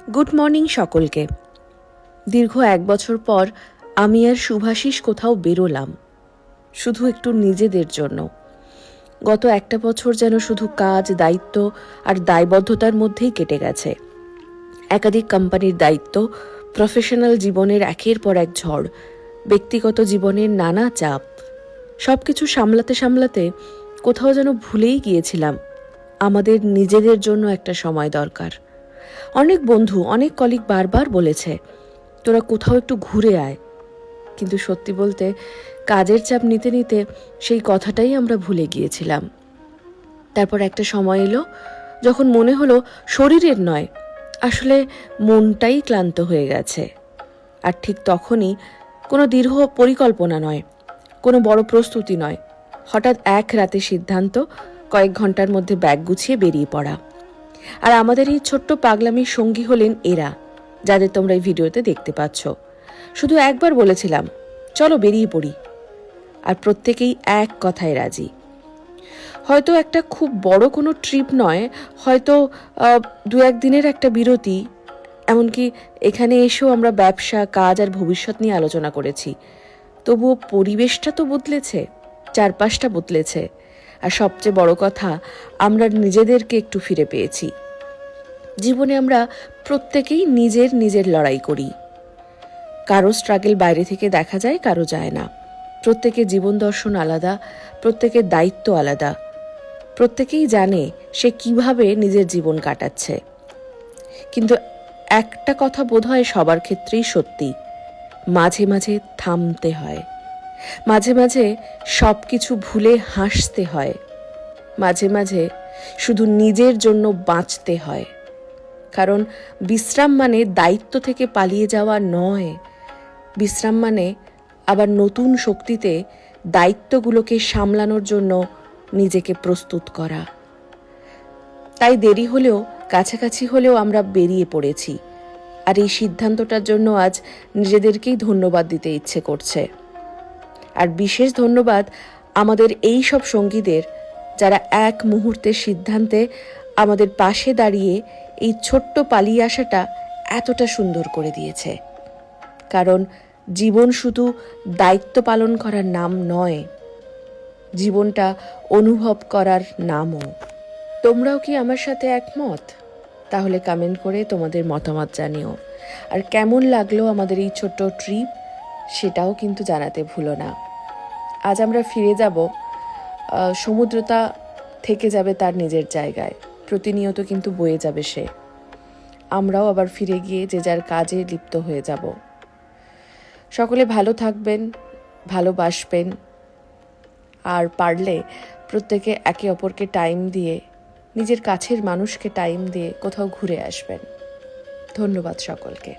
Good morning সকলকে। দীর্ঘ 1 বছর পর আমি আর শুভাশিস কোথাও বেরোলাম, শুধু একটু নিজেদের জন্য। গত 1 বছর যেন শুধু কাজ, দায়িত্ব আর দায়বদ্ধতার মধ্যেই কেটে গেছে। একাধিক কোম্পানির দায়িত্ব, প্রফেশনাল জীবনের একের পর এক ঝড়, ব্যক্তিগত জীবনের নানা চাপ, সবকিছু সামলাতে সামলাতে কোথাও যেন ভুলেই গিয়েছিলাম আমাদের নিজেদের জন্য একটা সময় দরকার। অনেক বন্ধু, অনেক কলিগ বারবার বলেছে, তোরা কোথাও একটু ঘুরে আয়, কিন্তু সত্যি বলতে কাজের চাপ নিতে নিতে সেই কথাটাই আমরা ভুলে গিয়েছিলাম। তারপর একটা সময় এলো যখন মনে হলো শরীরের নয়, আসলে মনটাই ক্লান্ত হয়ে গেছে। আর ঠিক তখনই কোনো দীর্ঘ পরিকল্পনা নয়, কোনো বড় প্রস্তুতি নয়, হঠাৎ এক রাতে সিদ্ধান্ত, কয়েক ঘন্টার মধ্যে ব্যাগ গুছিয়ে বেরিয়ে পড়া। আর আমাদের এই ছোট্ট পাগলামির সঙ্গী হলেন এরা, যাদের তোমরা এই ভিডিওতে দেখতে পাচ্ছ। শুধু একবার বলেছিলাম, চলো বেরিয়ে পড়ি, আর প্রত্যেকেই এক কথায় রাজি। হয়তো একটা খুব বড় কোনো ট্রিপ নয়, হয়তো 2-1 দিনের একটা বিরতি। এমনকি এখানে এসেও আমরা ব্যবসা, কাজ আর ভবিষ্যৎ নিয়ে আলোচনা করেছি। তবুও পরিবেশটা তো বদলেছে, চারপাশটা বদলেছে, আর সবচেয়ে বড় কথা, আমরা নিজেদেরকে একটু ফিরে পেয়েছি। জীবনে আমরা প্রত্যেকেই নিজের নিজের লড়াই করি। কারো স্ট্রাগল বাইরে থেকে দেখা যায়, কারো যায় না। প্রত্যেকের জীবন দর্শন আলাদা, প্রত্যেকের দায়িত্ব আলাদা, প্রত্যেকেই জানে সে কিভাবে নিজের জীবন কাটাচ্ছে। কিন্তু একটা কথা বোধহয় সবার ক্ষেত্রেই সত্যি, মাঝে মাঝে থামতে হয়, মাঝে মাঝে সব কিছু ভুলে হাসতে হয়, মাঝে মাঝে শুধু নিজের জন্য বাঁচতে হয়। কারণ বিশ্রাম মানে দায়িত্ব থেকে পালিয়ে যাওয়া নয়, বিশ্রাম মানে আবার নতুন শক্তিতে দায়িত্বগুলোকে সামলানোর জন্য নিজেকে প্রস্তুত করা। তাই দেরি হলেও, কাছাকাছি হলেও আমরা বেরিয়ে পড়েছি, আর এই সিদ্ধান্তটার জন্য আজ নিজেদেরকেই ধন্যবাদ দিতে ইচ্ছে করছে। আর বিশেষ ধন্যবাদ আমাদের এই সব সঙ্গীদের, যারা এক মুহূর্তের সিদ্ধান্তে আমাদের পাশে দাঁড়িয়ে এই ছোট্ট পালিয়ে আসাটা এতটা সুন্দর করে দিয়েছে। কারণ জীবন শুধু দায়িত্ব পালন করার নাম নয়, জীবনটা অনুভব করার নামও। তোমরাও কি আমার সাথে একমত? তাহলে কমেন্ট করে তোমাদের মতামত জানিও। আর কেমন লাগলো আমাদের এই ছোট্ট ট্রিপ, সেটাও কিন্তু জানাতে ভুলো না। আজ আমরা ফিরে যাব, সমুদ্রতা থেকে যাবে তার নিজের জায়গায়, প্রতিনিয়ত কিন্তু বয়ে যাবে সে। আমরাও আবার ফিরে গিয়ে যে যার কাজে লিপ্ত হয়ে যাব। সকলে ভালো থাকবেন, ভালোবাসবেন, আর পারলে প্রত্যেকে একে অপরকে টাইম দিয়ে, নিজের কাছের মানুষকে টাইম দিয়ে কোথাও ঘুরে আসবেন। ধন্যবাদ সকলকে।